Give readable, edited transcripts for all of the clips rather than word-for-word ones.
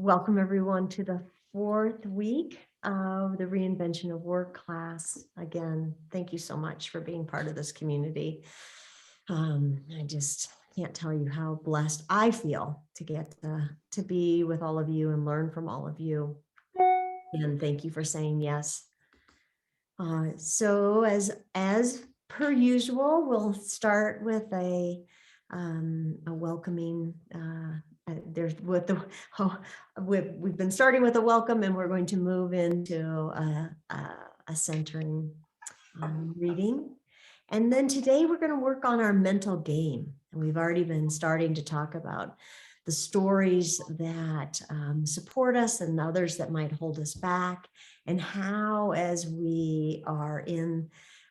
Welcome everyone to the fourth week of the Reinvention of Work class. Again, thank you so much for being part of this community. I just can't tell you how blessed I feel to get to be with all of you and learn from all of you. And thank you for saying yes. So as per usual, we'll start with a welcoming. There's with the we've been starting with a welcome, and we're going to move into a centering reading. And then today we're going to work on our mental game. And we've already been starting to talk about the stories that support us and others that might hold us back, and how, as we are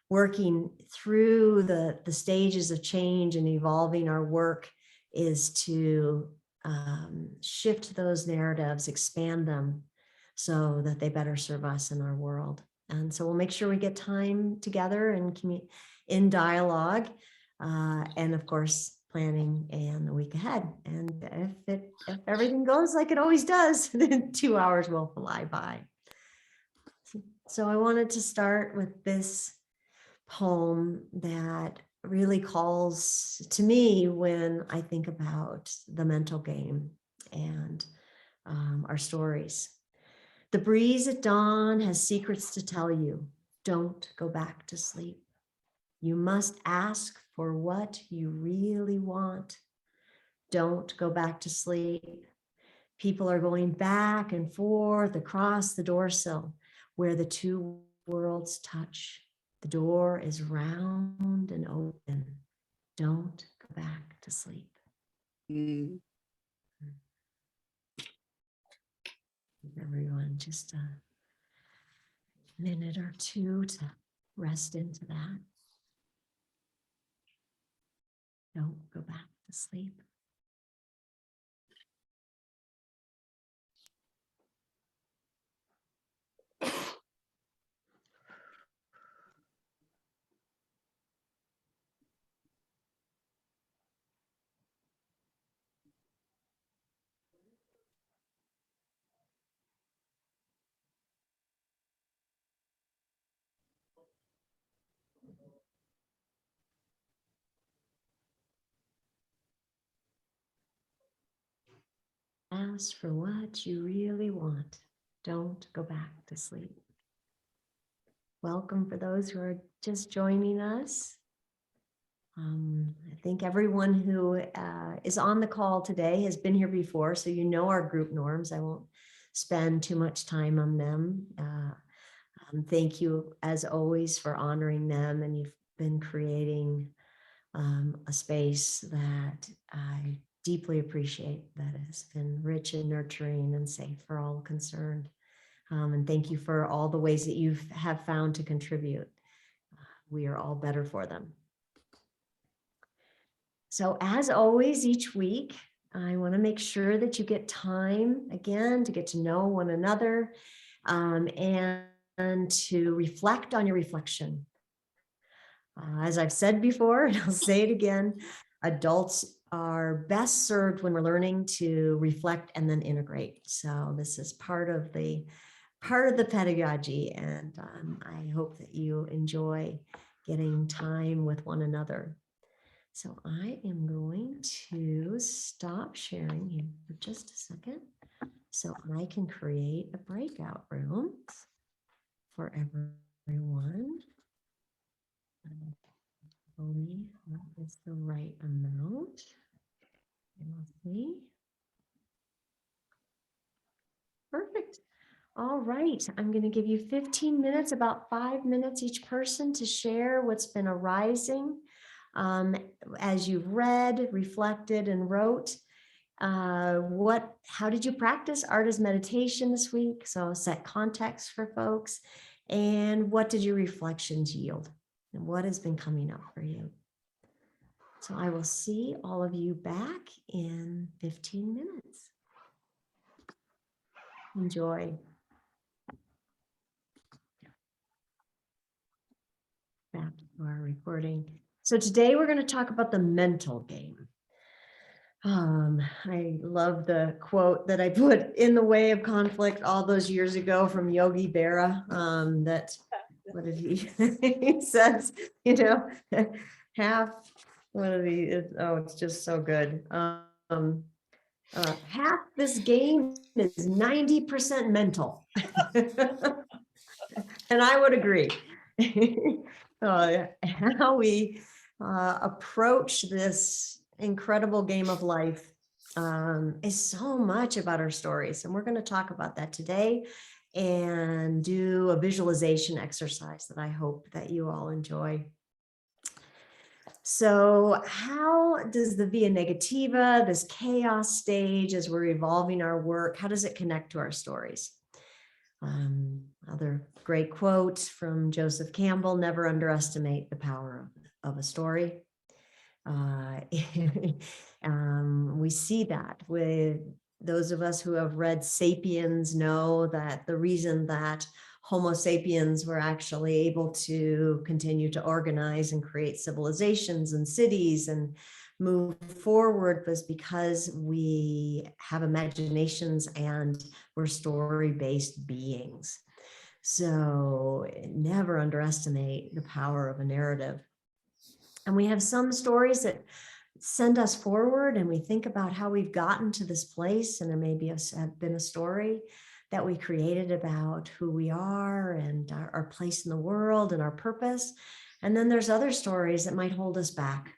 working through the stages of change and evolving our work, is to shift those narratives, expand them so that they better serve us in our world. And so we'll make sure we get time together and in dialogue, and of course, planning and the week ahead. And if everything goes like it always does, then 2 hours will fly by. So I wanted to start with this poem that really calls to me when I think about the mental game and our stories. The breeze at dawn has secrets to tell you. Don't go back to sleep. You must ask for what you really want. Don't go back to sleep. People are going back and forth across the doorsill where the two worlds touch. The door is round and open. Don't go back to sleep. Everyone, just a minute or two to rest into that. Don't go back to sleep. Ask for what you really want. Don't go back to sleep. Welcome for those who are just joining us. I think everyone who is on the call today has been here before, so you know our group norms. I won't spend too much time on them. Thank you, as always, for honoring them, and you've been creating a space that I deeply appreciate, that has been rich and nurturing and safe for all concerned. And thank you for all the ways that you have found to contribute. We are all better for them. So as always, each week, I want to make sure that you get time, again, to get to know one another, and to reflect on your reflection. As I've said before, and I'll say it again, adults are best served when we're learning to reflect and then integrate. So this is part of the pedagogy, and I hope that you enjoy getting time with one another. So I am going to stop sharing here for just a second so I can create a breakout room for everyone. I believe that is the right amount. We'll see. Perfect. All right, I'm going to give you 15 minutes, about 5 minutes each person, to share what's been arising as you've read, reflected, and wrote. How did you practice art as meditation this week? So set context for folks. And what did your reflections yield? And what has been coming up for you? So I will see all of you back in 15 minutes. Enjoy. Back to our recording. So today we're going to talk about the mental game. I love the quote that I put in the way of conflict all those years ago from Yogi Berra. What did he, he says, half, what did he, it's just so good. Half this game is 90% mental. And I would agree. How we approach this incredible game of life is so much about our stories. And we're going to talk about that today and do a visualization exercise that I hope that you all enjoy. So how does the via negativa, this chaos stage, as we're evolving our work, how does it connect to our stories? Other great quote from Joseph Campbell: never underestimate the power of a story. We see that with those of us who have read Sapiens know that the reason that Homo sapiens were actually able to continue to organize and create civilizations and cities and move forward was because we have imaginations and we're story-based beings. So never underestimate the power of a narrative. And we have some stories that send us forward and we think about how we've gotten to this place, and there may be been a story that we created about who we are and our place in the world and our purpose. And then there's other stories that might hold us back.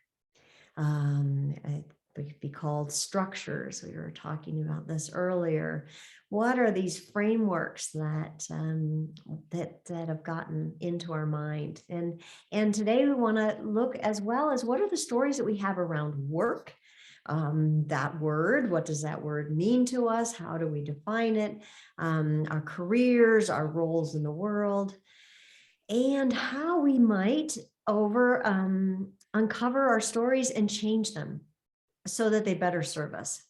It could be called structures. We were talking about this earlier. What are these frameworks that have gotten into our mind? And today we want to look as well as what are the stories that we have around work. That word, what does that word mean to us? How do we define it? Our careers, our roles in the world, and how we might uncover our stories and change them so that they better serve us.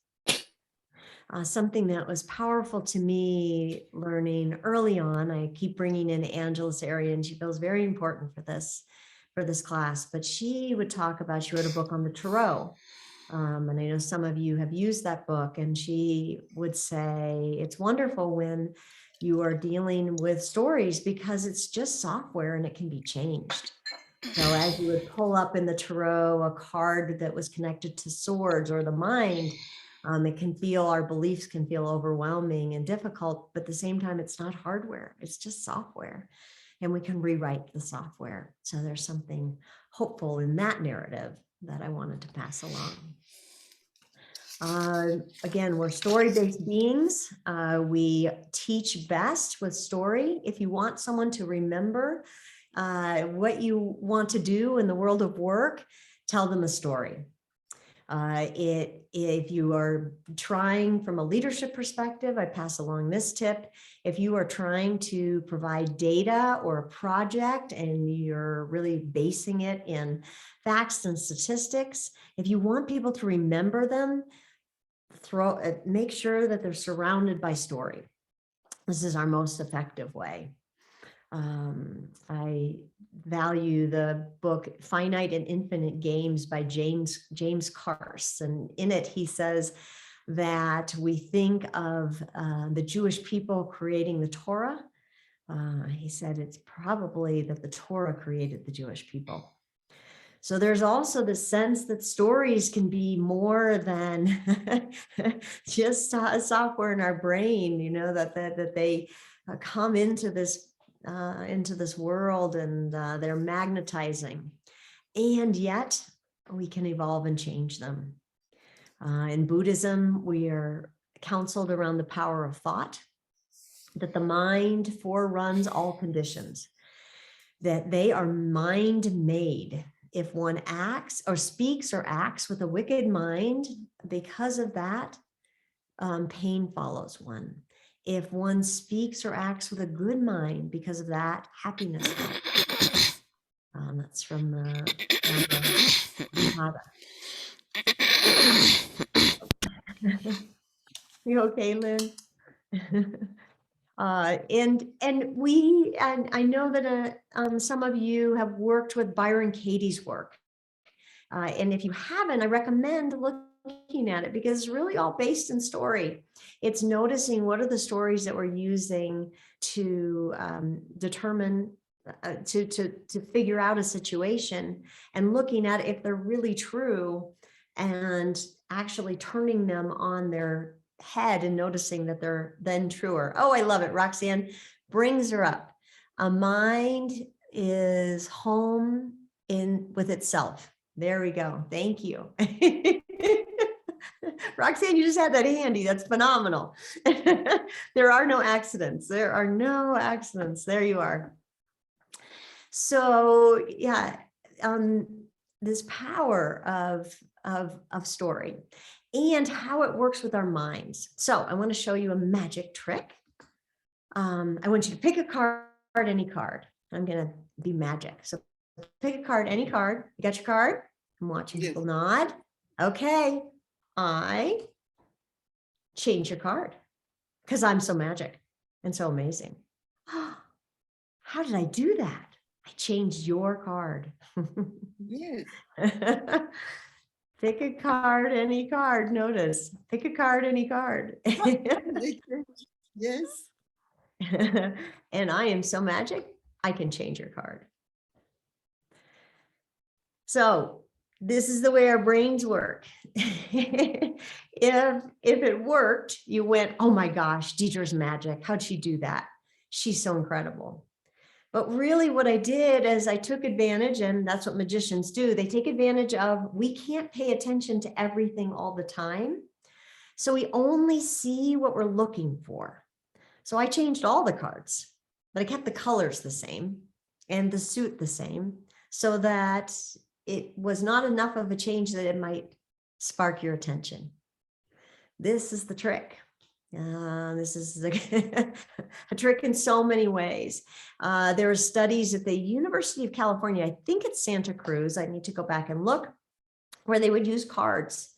Something that was powerful to me learning early on, I keep bringing in Angela Arian. She feels very important for this class, but she would talk about, she wrote a book on the Tarot. And I know some of you have used that book, and she would say, it's wonderful when you are dealing with stories because it's just software and it can be changed. So as you would pull up in the Tarot a card that was connected to swords or the mind, our beliefs can feel overwhelming and difficult, but at the same time, it's not hardware, it's just software. And we can rewrite the software. So there's something hopeful in that narrative that I wanted to pass along. Again, we're story-based beings. We teach best with story. If you want someone to remember what you want to do in the world of work, tell them a story. If you are trying from a leadership perspective, I pass along this tip. If you are trying to provide data or a project and you're really basing it in facts and statistics, if you want people to remember them, make sure that they're surrounded by story. This is our most effective way. I value the book Finite and Infinite Games by James Carse. And in it, he says that we think of the Jewish people creating the Torah. He said it's probably that the Torah created the Jewish people. So there's also the sense that stories can be more than just software in our brain, that they come into this world and they're magnetizing, and yet we can evolve and change them. In Buddhism, we are counseled around the power of thought, that the mind foreruns all conditions, that they are mind-made. If one acts or speaks or acts with a wicked mind, because of that, pain follows one. If one speaks or acts with a good mind, because of that, happiness follows. That's from the You okay, Lynn? And I know that some of you have worked with Byron Katie's work. And if you haven't, I recommend looking looking at it, because it's really all based in story. It's noticing what are the stories that we're using to determine, to figure out a situation, and looking at if they're really true, and actually turning them on their head and noticing that they're then truer. Oh, I love it. Roxanne brings her up. A mind is home with itself. There we go. Thank you. Roxanne, you just had that handy. That's phenomenal. There are no accidents. There are no accidents. There you are. So yeah, this power of story and how it works with our minds. So I want to show you a magic trick. I want you to pick a card, any card. I'm going to be magic. So pick a card, any card. You got your card? I'm watching people nod. Okay. I change your card because I'm so magic and so amazing. How did I do that? I changed your card. Yes. Pick a card, any card. Notice, pick a card, any card. Yes. And I am so magic, I can change your card. So this is the way our brains work. If it worked, you went, oh my gosh, Deidre's magic. How'd she do that? She's so incredible. But really what I did is I took advantage, and that's what magicians do. They take advantage of, we can't pay attention to everything all the time. So we only see what we're looking for. So I changed all the cards, but I kept the colors the same and the suit the same, so that it was not enough of a change that it might spark your attention. This is the trick. This is a trick in so many ways. There are studies at the University of California, I think it's Santa Cruz, I need to go back and look, where they would use cards,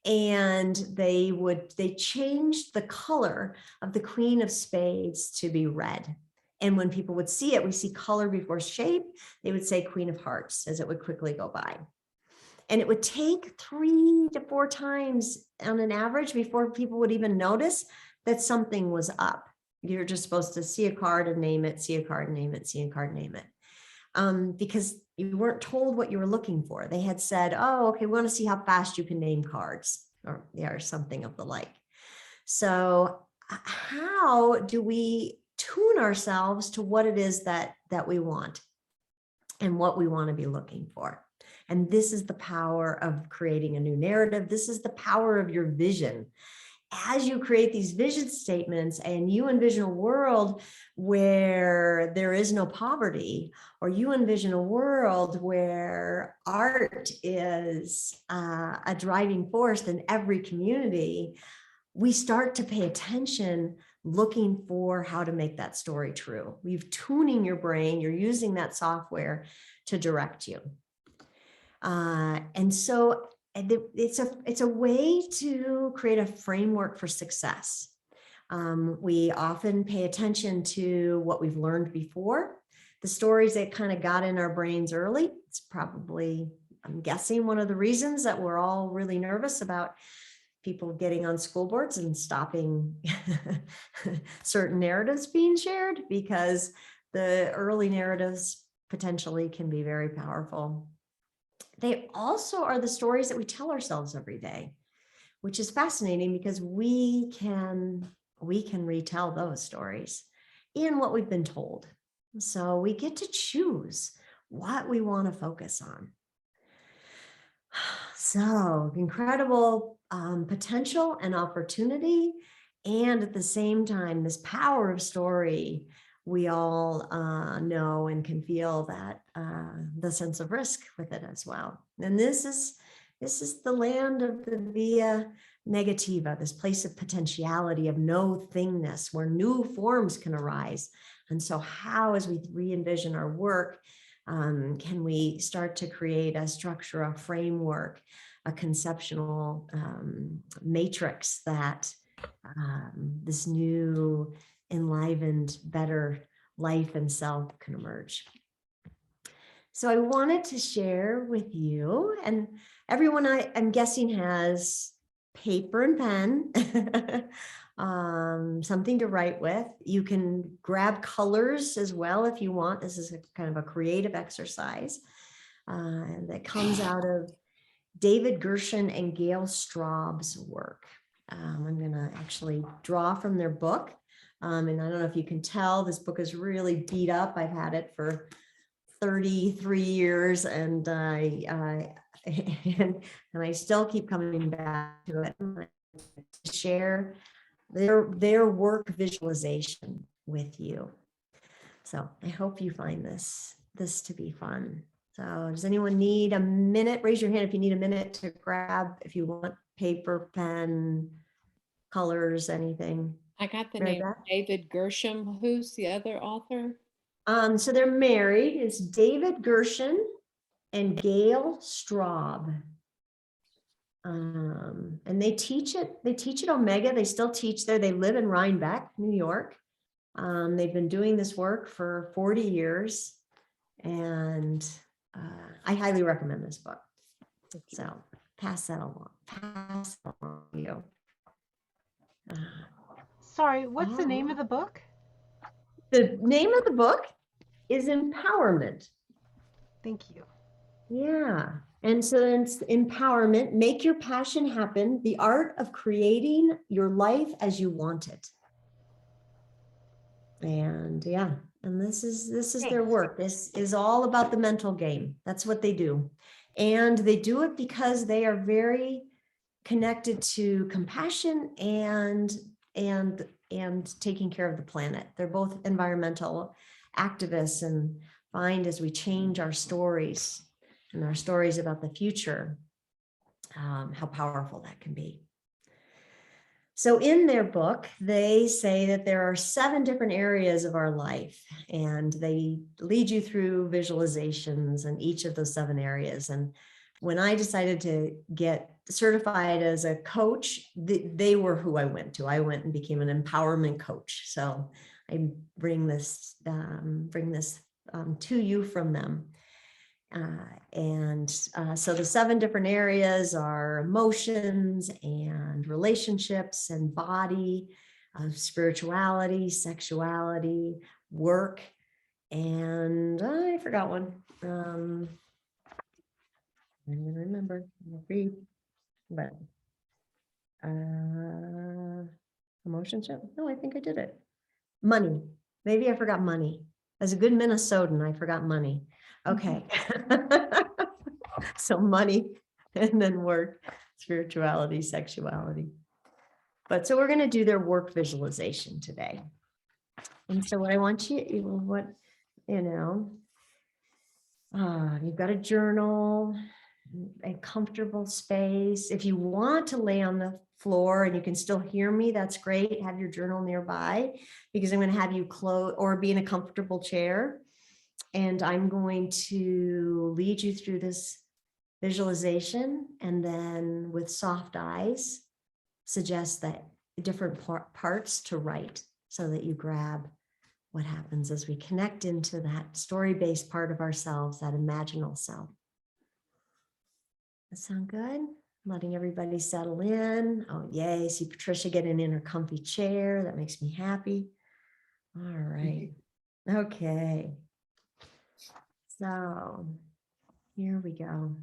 and they changed the color of the Queen of Spades to be red. And when people would see it, we see color before shape, they would say Queen of Hearts as it would quickly go by. And it would take 3 to 4 times on an average before people would even notice that something was up. You're just supposed to see a card and name it, see a card and name it, see a card and name it. Because you weren't told what you were looking for. They had said, oh, okay, we want to see how fast you can name cards, or something of the like. So how do we tune ourselves to what it is that we want and what we want to be looking for? And this is the power of creating a new narrative. This is the power of your vision. As you create these vision statements and you envision a world where there is no poverty, or you envision a world where art is a driving force in every community, we start to pay attention, looking for how to make that story true. You're tuning your brain, you're using that software to direct you. And so it's a way to create a framework for success. We often pay attention to what we've learned before, the stories that kind of got in our brains early. It's probably, I'm guessing, one of the reasons that we're all really nervous about people getting on school boards and stopping certain narratives being shared, because the early narratives potentially can be very powerful. They also are the stories that we tell ourselves every day, which is fascinating because we can retell those stories in what we've been told. So we get to choose what we want to focus on. So incredible potential and opportunity, and at the same time, this power of story. We all know and can feel that the sense of risk with it as well. And this is the land of the via negativa, this place of potentiality, of no thingness, where new forms can arise. And so how, as we re-envision our work, can we start to create a structure, a framework, a conceptual matrix that this new, enlivened, better life and self can emerge. So I wanted to share with you, and everyone I'm guessing has paper and pen, something to write with. You can grab colors as well if you want. This is a kind of a creative exercise that comes out of David Gershon and Gail Straub's work. I'm going to actually draw from their book. And I don't know if you can tell, this book is really beat up. I've had it for 33 years and and I still keep coming back to it to share their work visualization with you. So I hope you find this to be fun. So does anyone need a minute? Raise your hand if you need a minute to grab, if you want paper, pen, colors, anything. I got the Mary name Beth? David Gershom. Who's the other author? So they're married. It's David Gershon and Gail Straub. And they teach at Omega. They still teach there. They live in Rhinebeck, New York. They've been doing this work for 40 years. And I highly recommend this book. So pass that along. Pass that along to you. Sorry, what's the name of the book? The name of the book is Empowerment. Thank you. Yeah. And so it's empowerment, make your passion happen, the art of creating your life as you want it. And yeah, and this is their work. This is all about the mental game. That's what they do. And they do it because they are very connected to compassion and taking care of the planet. They're both environmental activists and find as we change our stories and our stories about the future, how powerful that can be. So in their book, they say that there are 7 different areas of our life, and they lead you through visualizations in each of those 7 areas. And when I decided to get certified as a coach, they were who I went to. I went and became an empowerment coach. So I bring this to you from them. So the 7 different areas are emotions and relationships and body, spirituality, sexuality, work, and I forgot one. I'm going to remember. But emotions. No, I think I did it. Money. Maybe I forgot money. As a good Minnesotan, I forgot money. Okay. So money, and then work, spirituality, sexuality. But so we're going to do their work visualization today. And so what I want you, you've got a journal, a comfortable space. If you want to lay on the floor and you can still hear me, that's great. Have your journal nearby, because I'm going to have you close or be in a comfortable chair. And I'm going to lead you through this visualization, and then with soft eyes, suggest that different parts to write so that you grab what happens as we connect into that story-based part of ourselves, that imaginal self. That sound good? Letting everybody settle in. Oh, yay. See Patricia getting in her comfy chair. That makes me happy. All right. Okay. So here we go.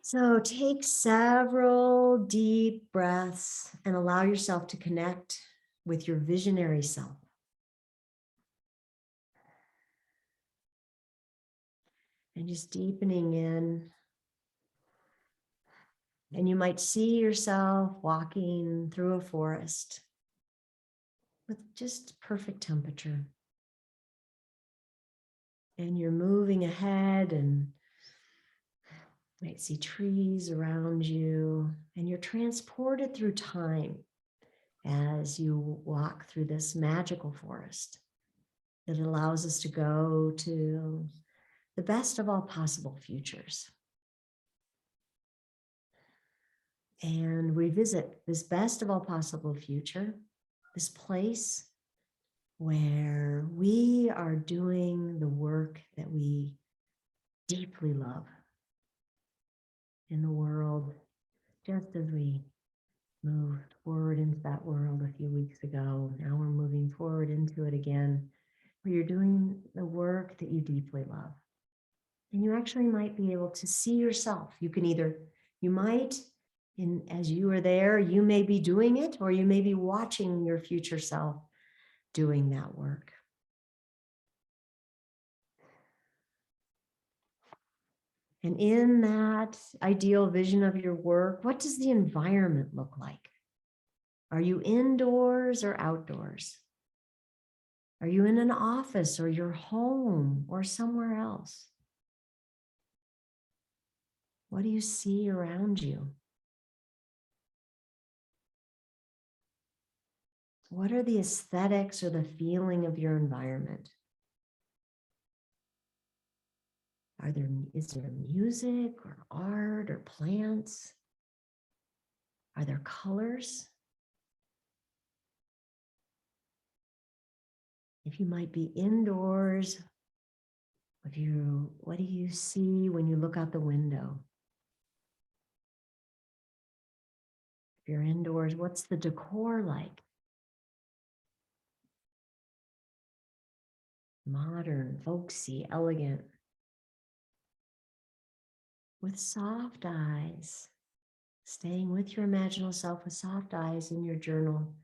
So take several deep breaths and allow yourself to connect with your visionary self. And just deepening in. And you might see yourself walking through a forest with just perfect temperature. And you're moving ahead, and you might see trees around you, and you're transported through time as you walk through this magical forest that allows us to go to the best of all possible futures. And we visit this best of all possible future, this place where we are doing the work that we deeply love in the world, just as we moved forward into that world a few weeks ago. Now we're moving forward into it again, where you're doing the work that you deeply love. And you actually might be able to see yourself. You might, as you are there, you may be doing it, or you may be watching your future self doing that work. And in that ideal vision of your work, what does the environment look like? Are you indoors or outdoors? Are you in an office or your home or somewhere else? What do you see around you? What are the aesthetics or the feeling of your environment? Is there music or art or plants? Are there colors? If you might be indoors, what do you see when you look out the window? If you're indoors, what's the decor like? Modern, folksy, elegant. With soft eyes, staying with your imaginal self with soft eyes in your journal.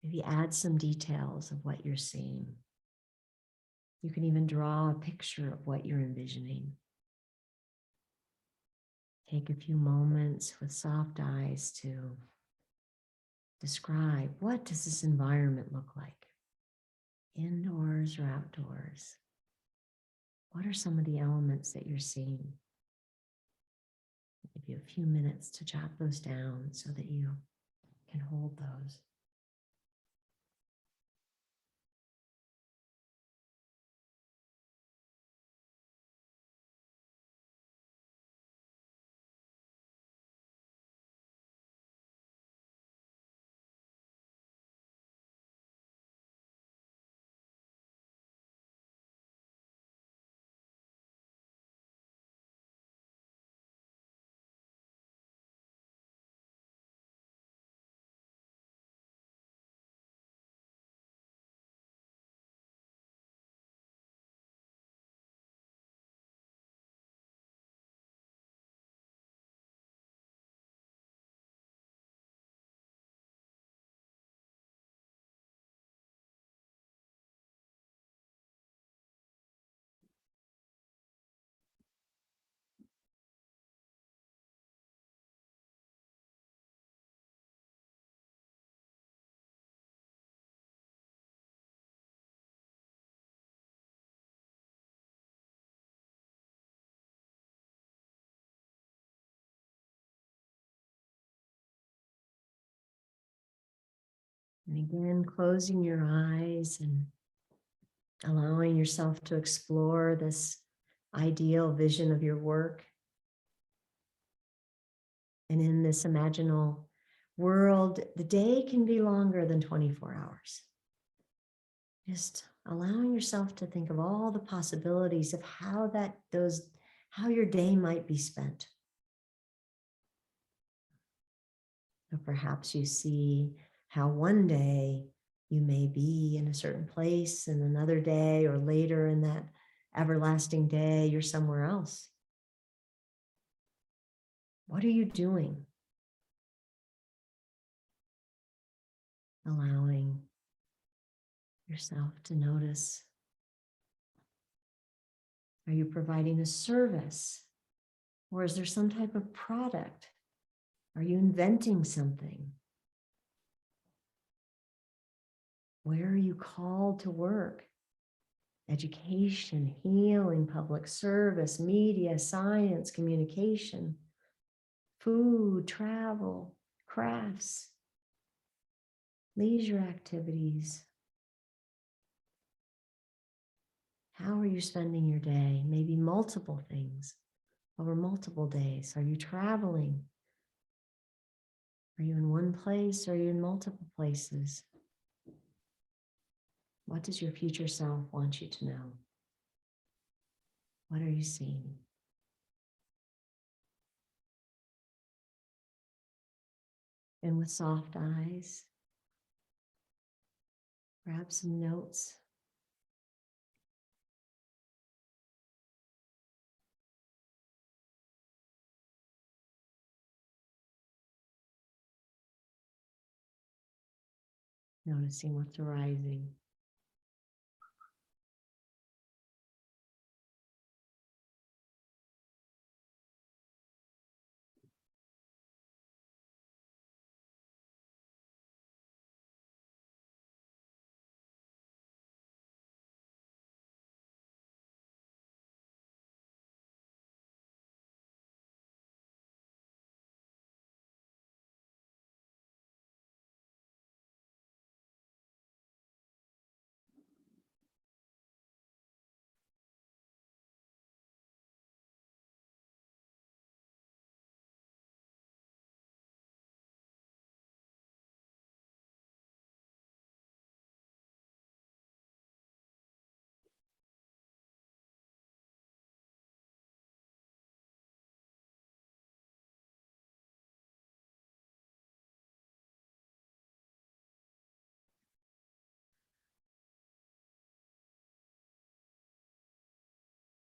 Maybe add some details of what you're seeing. You can even draw a picture of what you're envisioning. Take a few moments with soft eyes to describe, what does this environment look like? Indoors or outdoors? What are some of the elements that you're seeing? I'll give you a few minutes to jot those down so that you can hold those. And again, closing your eyes and allowing yourself to explore this ideal vision of your work. And in this imaginal world, the day can be longer than 24 hours. Just allowing yourself to think of all the possibilities of how your day might be spent. So perhaps you see how one day you may be in a certain place, and another day or later in that everlasting day, you're somewhere else. What are you doing? Allowing yourself to notice. Are you providing a service? Or is there some type of product? Are you inventing something? Where are you called to work? Education, healing, public service, media, science, communication, food, travel, crafts, leisure activities. How are you spending your day? Maybe multiple things over multiple days. Are you traveling? Are you in one place? Or are you in multiple places? What does your future self want you to know? What are you seeing? And with soft eyes, grab some notes. Noticing what's arising.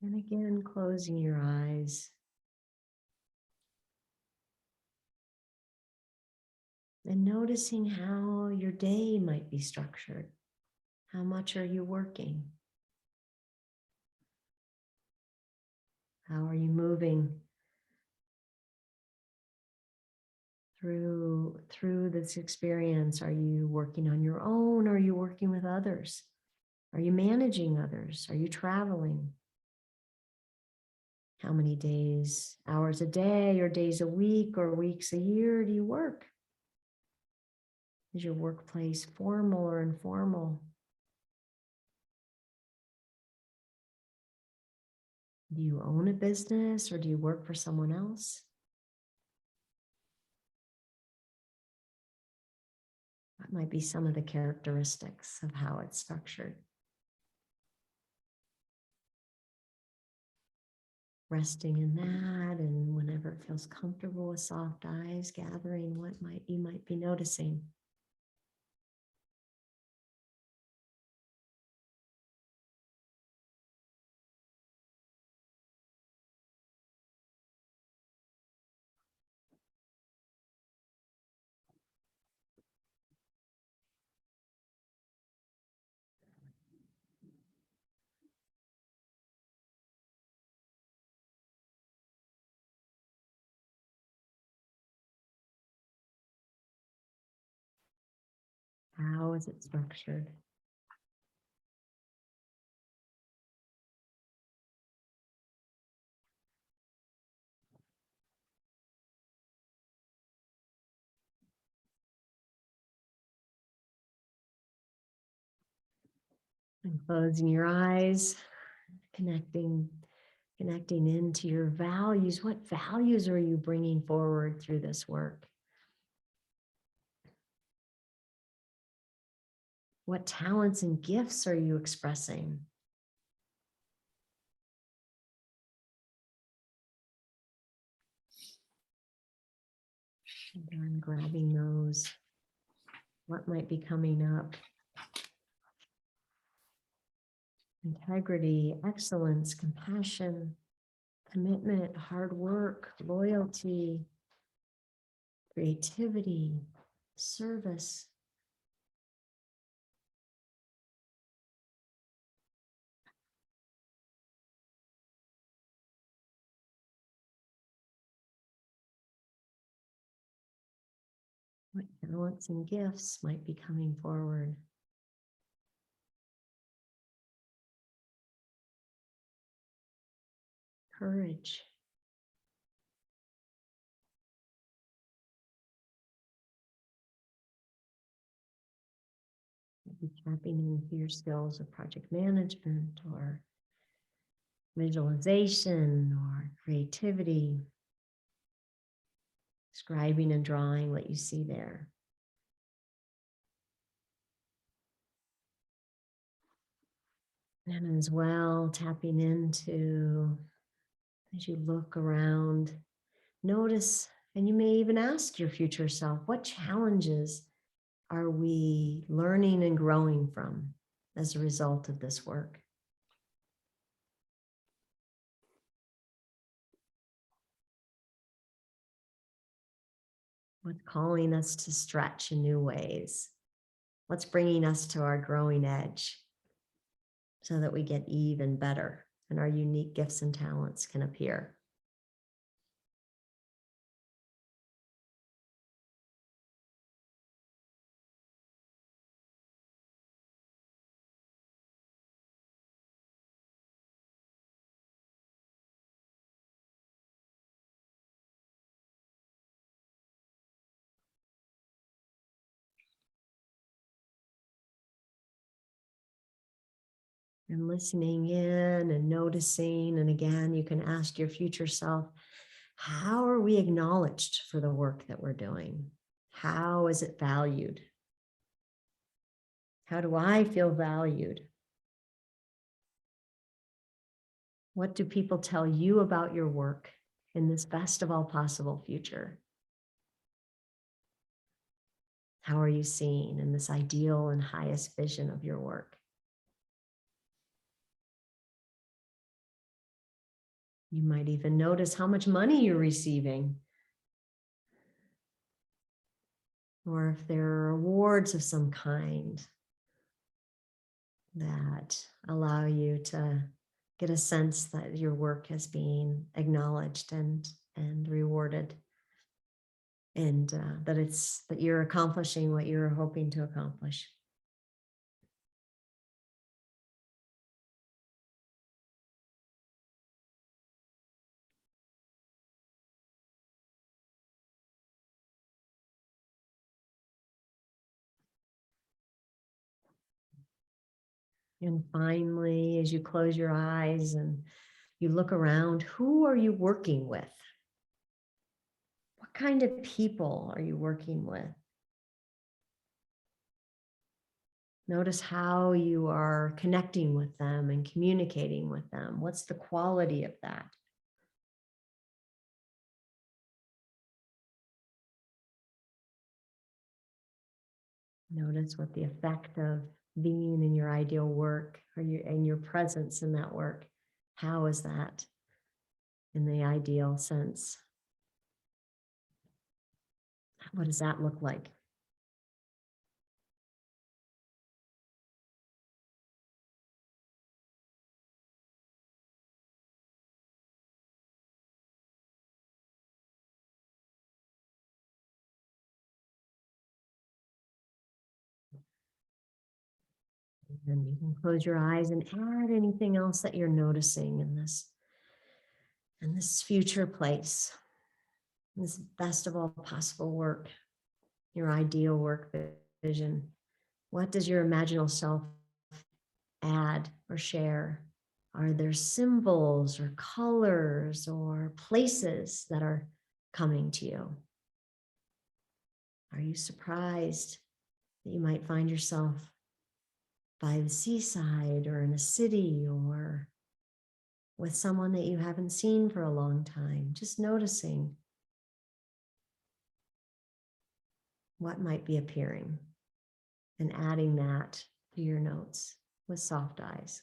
And again, closing your eyes. And noticing how your day might be structured. How much are you working? How are you moving through this experience? Are you working on your own? Or are you working with others? Are you managing others? Are you traveling? How many days, hours a day, or days a week, or weeks a year do you work? Is your workplace formal or informal? Do you own a business or do you work for someone else? That might be some of the characteristics of how it's structured. Resting in that, and whenever it feels comfortable with soft eyes, gathering what you might be noticing. How is it structured? And closing your eyes, connecting into your values. What values are you bringing forward through this work? What talents and gifts are you expressing? And then grabbing those. What might be coming up? Integrity, excellence, compassion, commitment, hard work, loyalty, creativity, service. What talents and gifts might be coming forward? Courage. Maybe tapping into your skills of project management or visualization or creativity. Scribing and drawing what you see there. And as well, tapping into, as you look around, notice, and you may even ask your future self, what challenges are we learning and growing from as a result of this work? What's calling us to stretch in new ways? What's bringing us to our growing edge so that we get even better and our unique gifts and talents can appear? And listening in and noticing. And again, you can ask your future self, how are we acknowledged for the work that we're doing? How is it valued? How do I feel valued? What do people tell you about your work in this best of all possible future? How are you seen in this ideal and highest vision of your work? You might even notice how much money you're receiving, or if there are awards of some kind that allow you to get a sense that your work is being acknowledged and rewarded, and that you're accomplishing what you're hoping to accomplish. And finally, as you close your eyes and you look around, who are you working with? What kind of people are you working with? Notice how you are connecting with them and communicating with them. What's the quality of that? Notice what the effect of being in your ideal work or your presence in that work. How is that in the ideal sense? What does that look like? And you can close your eyes and add anything else that you're noticing in this future place, this best of all possible work, your ideal work vision. What does your imaginal self add or share? Are there symbols or colors or places that are coming to you? Are you surprised that you might find yourself by the seaside or in a city or with someone that you haven't seen for a long time? Just noticing what might be appearing and adding that to your notes with soft eyes.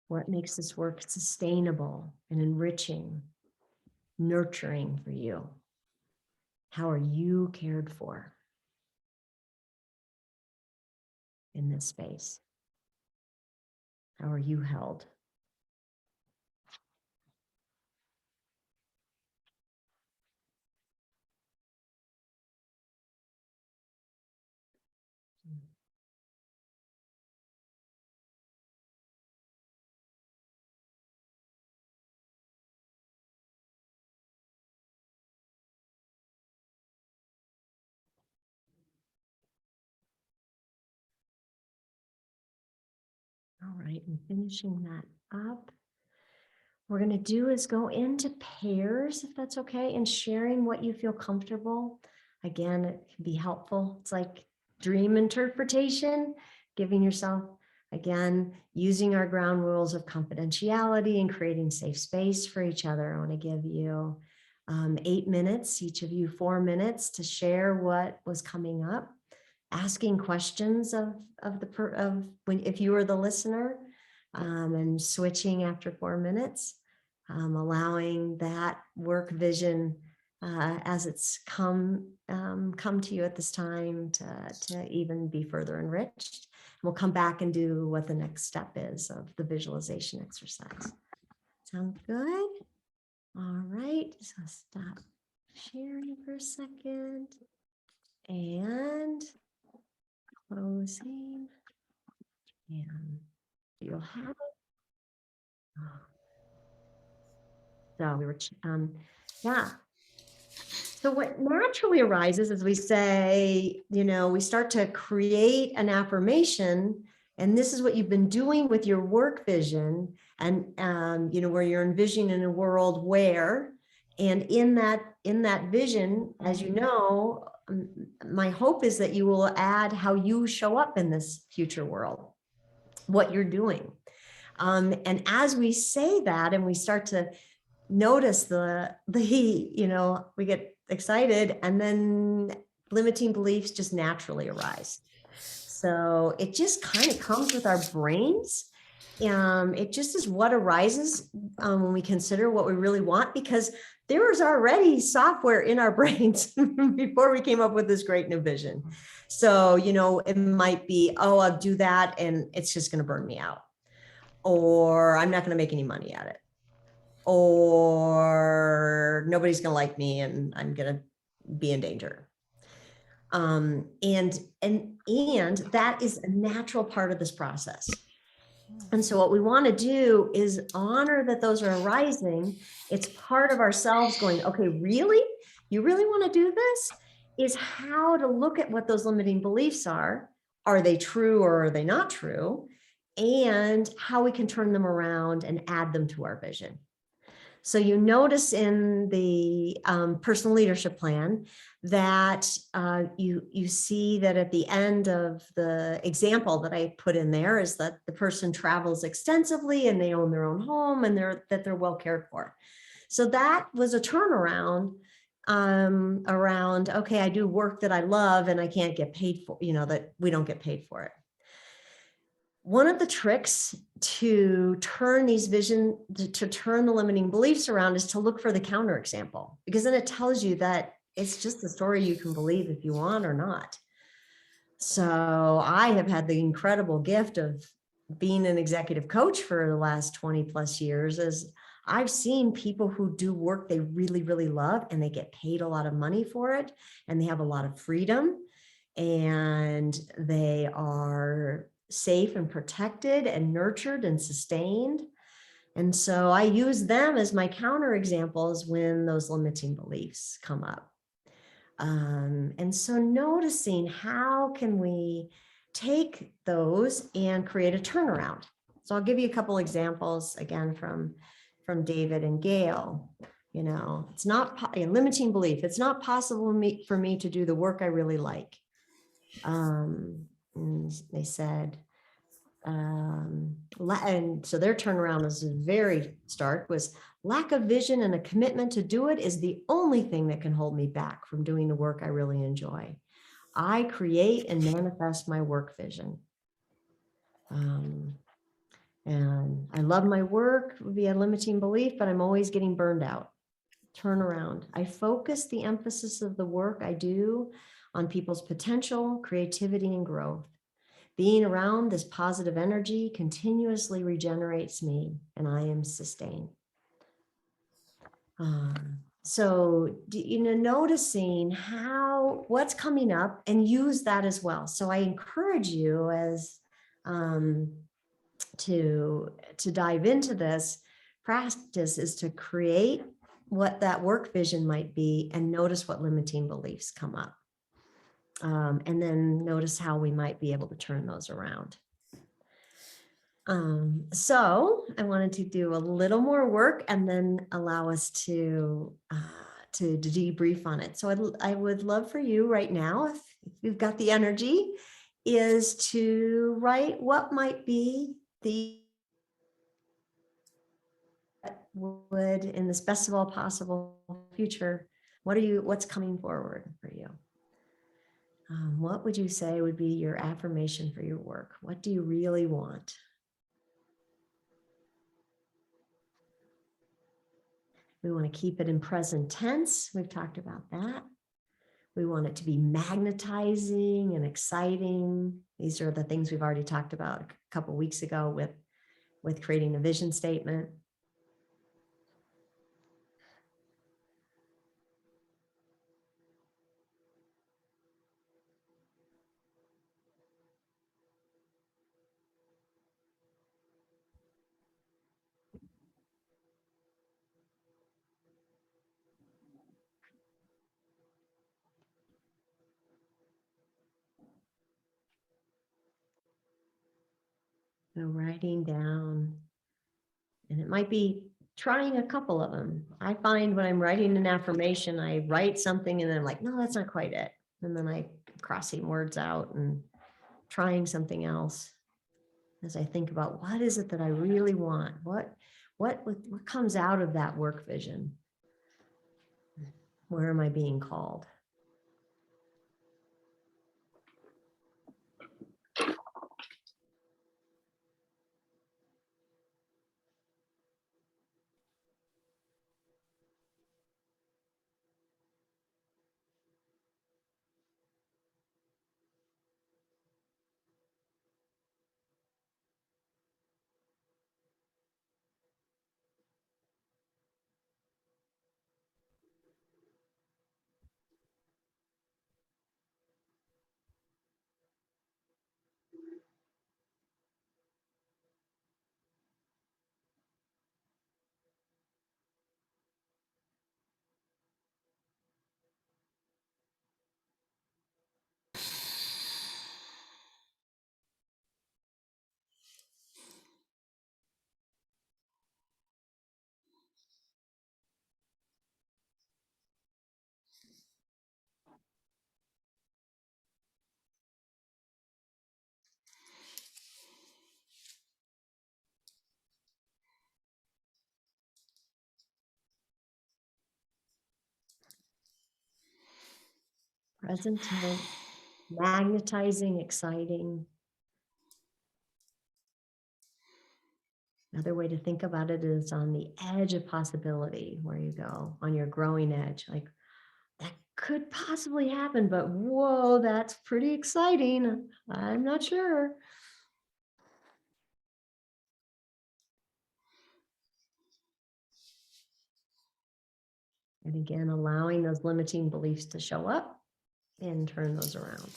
What makes this work sustainable and enriching, nurturing for you? How are you cared for in this space? How are you held? All right, and finishing that up, we're going to do is go into pairs, if that's okay, and sharing what you feel comfortable. Again, it can be helpful. It's like dream interpretation, giving yourself, again, using our ground rules of confidentiality and creating safe space for each other. I want to give you 8 minutes, each of you 4 minutes to share what was coming up, asking questions of when, if you were the listener, and switching after 4 minutes, allowing that work vision as it's come to you at this time to even be further enriched. We'll come back and do what the next step is of the visualization exercise. Sound good? All right, so stop sharing for a second and closing, and you'll have it. So we were, yeah. So what naturally arises is we say, we start to create an affirmation, and this is what you've been doing with your work vision, and where you're envisioning a world where, and in that vision, as you know, my hope is that you will add how you show up in this future world, what you're doing. And as we say that, and we start to notice we get excited, and then limiting beliefs just naturally arise. So it just kind of comes with our brains. It just is what arises when we consider what we really want, because there was already software in our brains before we came up with this great new vision. So, it might be, oh, I'll do that and it's just going to burn me out, or I'm not going to make any money at it, or nobody's going to like me and I'm going to be in danger. And that is a natural part of this process. And so what we want to do is honor that those are arising. It's part of ourselves going, okay, really? You really want to do this? Is how to look at what those limiting beliefs are. Are they true or are they not true? And how we can turn them around and add them to our vision. So you notice in the personal leadership plan that you see that at the end of the example that I put in there is that the person travels extensively and they own their own home and they're well cared for. So that was a turnaround around, okay, I do work that I love and I can't get paid for, that we don't get paid for it. One of the tricks to turn to turn the limiting beliefs around is to look for the counterexample, because then it tells you that it's just a story you can believe if you want or not. So I have had the incredible gift of being an executive coach for the last 20 plus years, as I've seen people who do work they really, really love and they get paid a lot of money for it, and they have a lot of freedom, and they are safe and protected and nurtured and sustained. And so I use them as my counterexamples when those limiting beliefs come up. And so noticing how can we take those and create a turnaround. So I'll give you a couple examples again from David and Gail. It's not a limiting belief. It's not possible for me to do the work I really like. And they said, and so their turnaround was very stark, was lack of vision and a commitment to do it is the only thing that can hold me back from doing the work I really enjoy. I create and manifest my work vision. And I love my work would be a limiting belief, but I'm always getting burned out. Turnaround. I focus the emphasis of the work I do on people's potential, creativity, and growth. Being around this positive energy continuously regenerates me, and I am sustained. So, noticing what's coming up and use that as well. So I encourage you as to dive into this practice is to create what that work vision might be and notice what limiting beliefs come up. And then notice how we might be able to turn those around. So I wanted to do a little more work and then allow us to debrief on it. So I would love for you right now, if you've got the energy, is to write what might be the would in the best of all possible future. What's coming forward for you? What would you say would be your affirmation for your work? What do you really want? We want to keep it in present tense. We've talked about that. We want it to be magnetizing and exciting. These are the things we've already talked about a couple of weeks ago with creating a vision statement. So writing down, and it might be trying a couple of them. I find when I'm writing an affirmation, I write something and then I'm like, no, that's not quite it. And then I crossing words out and trying something else as I think about what is it that I really want? What comes out of that work vision? Where am I being called? Present tense, magnetizing, exciting. Another way to think about it is on the edge of possibility, where you go on your growing edge, like that could possibly happen, but whoa, that's pretty exciting. I'm not sure. And again, allowing those limiting beliefs to show up and turn those around.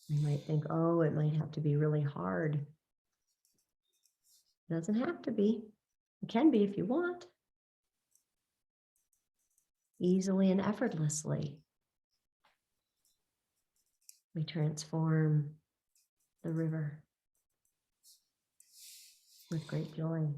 You might think, oh, it might have to be really hard. It doesn't have to be. It can be if you want. Easily and effortlessly, we transform the river with great joy.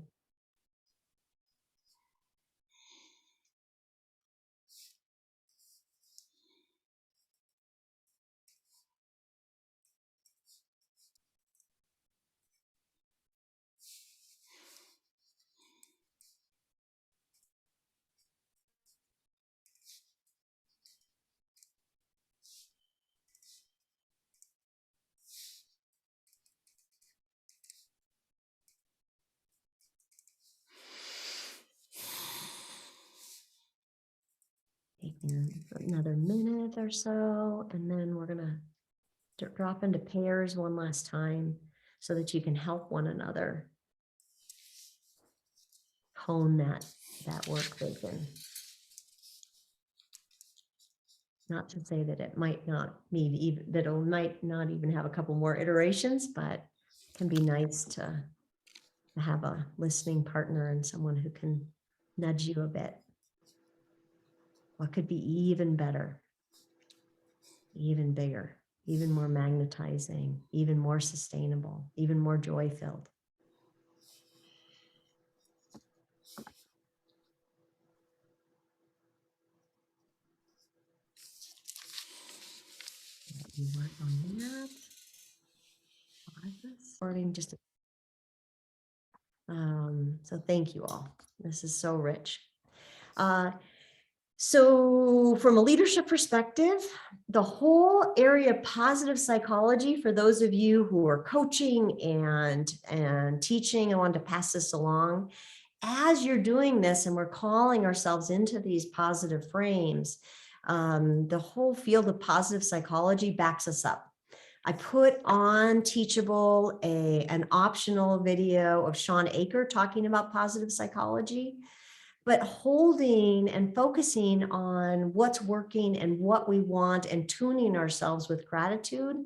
Taking another minute or so, and then we're going to drop into pairs one last time so that you can help one another hone that work vision. Not to say that it might not need even, that it might not even have a couple more iterations, but it can be nice to have a listening partner and someone who can nudge you a bit. What could be even better, even bigger, even more magnetizing, even more sustainable, even more joy-filled? Let me work on that. Starting just so thank you all. This is so rich. So from a leadership perspective, the whole area of positive psychology, for those of you who are coaching and teaching, I wanted to pass this along. As you're doing this and we're calling ourselves into these positive frames, the whole field of positive psychology backs us up. I put on Teachable an optional video of Sean Aker talking about positive psychology, but holding and focusing on what's working and what we want and tuning ourselves with gratitude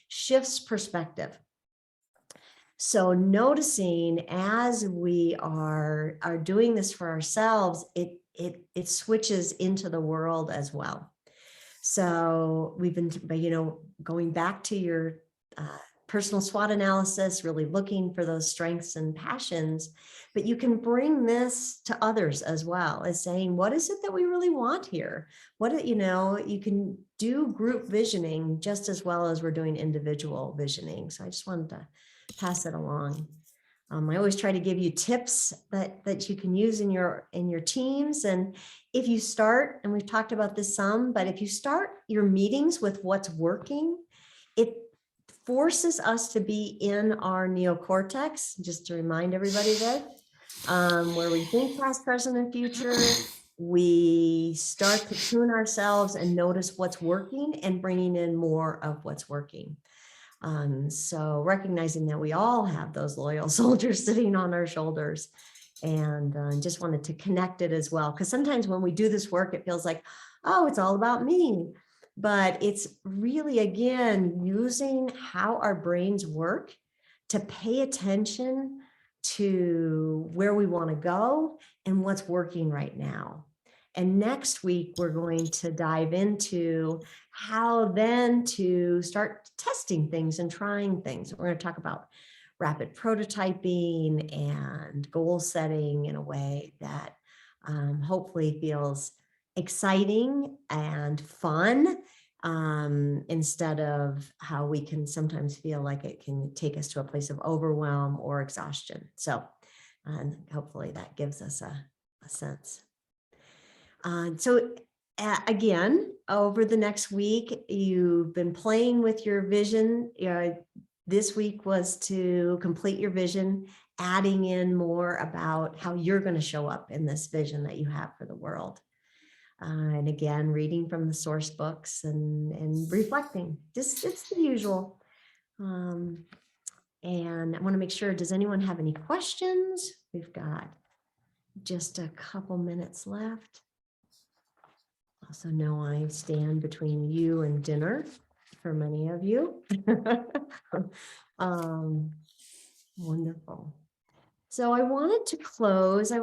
shifts perspective. So noticing as we are doing this for ourselves, it switches into the world as well. So we've been, going back to your personal SWOT analysis, really looking for those strengths and passions, but you can bring this to others as well as saying, what is it that we really want here? You can do group visioning just as well as we're doing individual visioning. So I just wanted to pass it along. I always try to give you tips that you can use in your teams. And if you start, and we've talked about this some, but if you start your meetings with what's working, it forces us to be in our neocortex, just to remind everybody that, where we think past, present, and future. We start to tune ourselves and notice what's working and bringing in more of what's working. So recognizing that we all have those loyal soldiers sitting on our shoulders, and just wanted to connect it as well. Because sometimes when we do this work, it feels like, oh, it's all about me. But it's really, again, using how our brains work to pay attention to where we want to go and what's working right now. And next week, we're going to dive into how then to start testing things and trying things. We're going to talk about rapid prototyping and goal setting in a way that hopefully feels exciting and fun, instead of how we can sometimes feel like it can take us to a place of overwhelm or exhaustion. So hopefully that gives us a sense. Again, over the next week, you've been playing with your vision. This week was to complete your vision, adding in more about how you're going to show up in this vision that you have for the world. And again, reading from the source books and reflecting, just it's the usual. And I want to make sure, does anyone have any questions? We've got just a couple minutes left. Also know I stand between you and dinner for many of you. Wonderful. So I wanted to close. It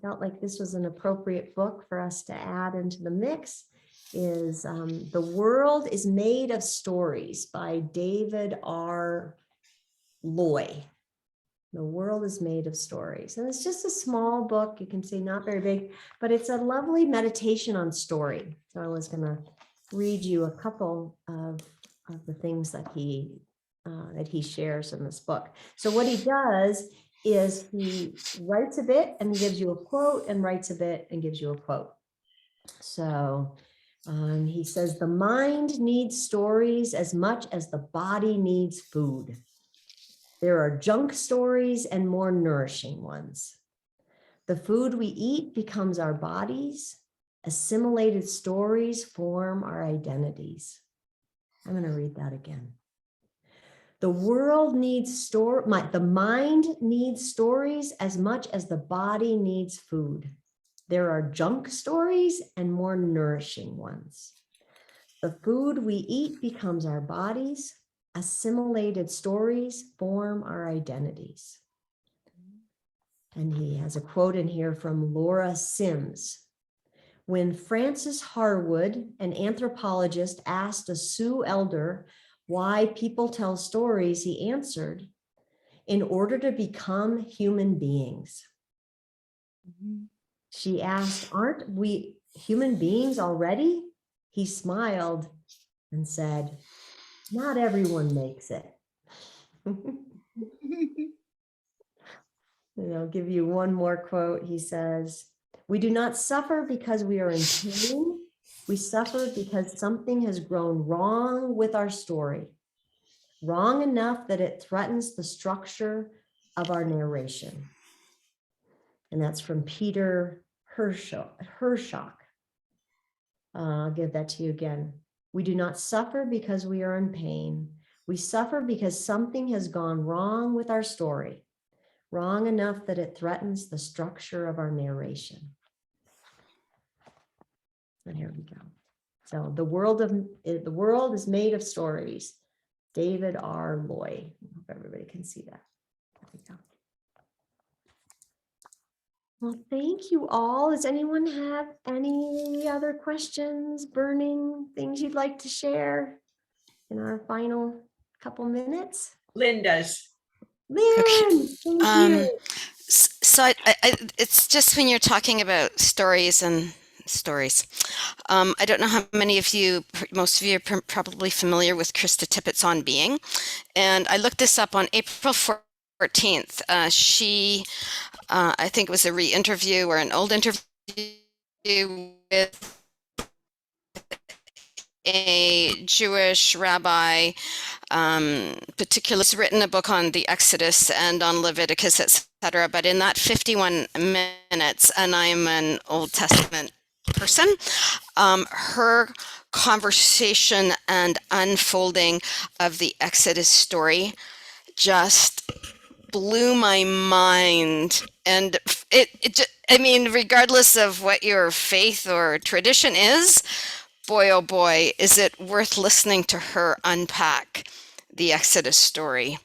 felt like this was an appropriate book for us to add into the mix. Is The World is Made of Stories by David R. Loy. The World is Made of Stories. And it's just a small book. You can see not very big, but it's a lovely meditation on story. So I was going to read you a couple of the things that he shares in this book. So what he does is he writes a bit and gives you a quote, and writes a bit and gives you a quote. So he says, the mind needs stories as much as the body needs food. There are junk stories and more nourishing ones. The food we eat becomes our bodies. Assimilated stories form our identities. I'm going to read that again. The world needs the mind needs stories as much as the body needs food. There are junk stories and more nourishing ones. The food we eat becomes our bodies. Assimilated stories form our identities. And he has a quote in here from Laura Sims. When Francis Harwood, an anthropologist, asked a Sioux elder why people tell stories, he answered, in order to become human beings. She asked, aren't we human beings already? He smiled and said, not everyone makes it. And I'll give you one more quote. He says, we do not suffer because we are in pain. We suffer because something has grown wrong with our story, wrong enough that it threatens the structure of our narration. And that's from Peter Hershock. I'll give that to you again. We do not suffer because we are in pain. We suffer because something has gone wrong with our story, wrong enough that it threatens the structure of our narration. And here we go. So the world is made of stories. David R. Loy. I hope everybody can see that. There we go. Well, thank you all. Does anyone have any other questions, burning things you'd like to share in our final couple minutes? Lynn does. Lynn, thank you. So it's just when you're talking about stories and stories. I don't know how many of you, most of you are probably familiar with Krista Tippett's On Being. And I looked this up on April 14th. She, I think it was a re-interview or an old interview with a Jewish rabbi, particularly written a book on the Exodus and on Leviticus, etc. But in that 51 minutes, and I'm an Old Testament person, her conversation and unfolding of the Exodus story just blew my mind. And I mean, regardless of what your faith or tradition is, boy, oh boy, is it worth listening to her unpack the Exodus story.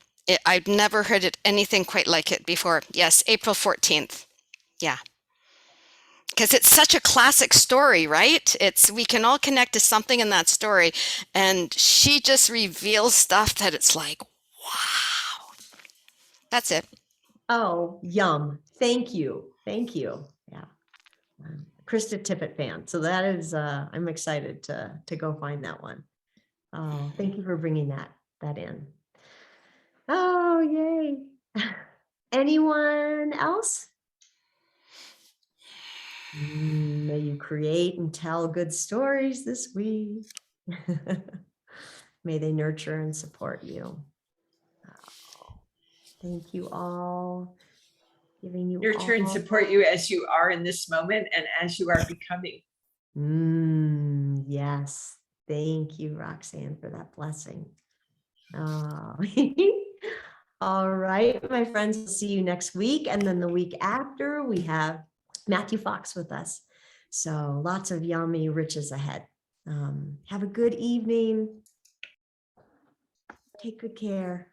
I've never heard anything quite like it before. Yes, April 14th. Yeah. Because it's such a classic story, right? We can all connect to something in that story. And she just reveals stuff that it's like, wow. That's it. Oh, yum. Thank you. Thank you. Yeah. Krista Tippett fan. So that is, I'm excited to go find that one. Oh, thank you for bringing that in. Oh, yay. Anyone else? May you create and tell good stories this week. May they nurture and support you. Oh, thank you all. Giving you Nurture and all. support you as you are in this moment and as you are becoming. Yes. Thank you, Roxanne, for that blessing. Oh. All right, my friends, we'll see you next week. And then the week after, we have Matthew Fox with us. So lots of yummy riches ahead. Have a good evening. Take good care.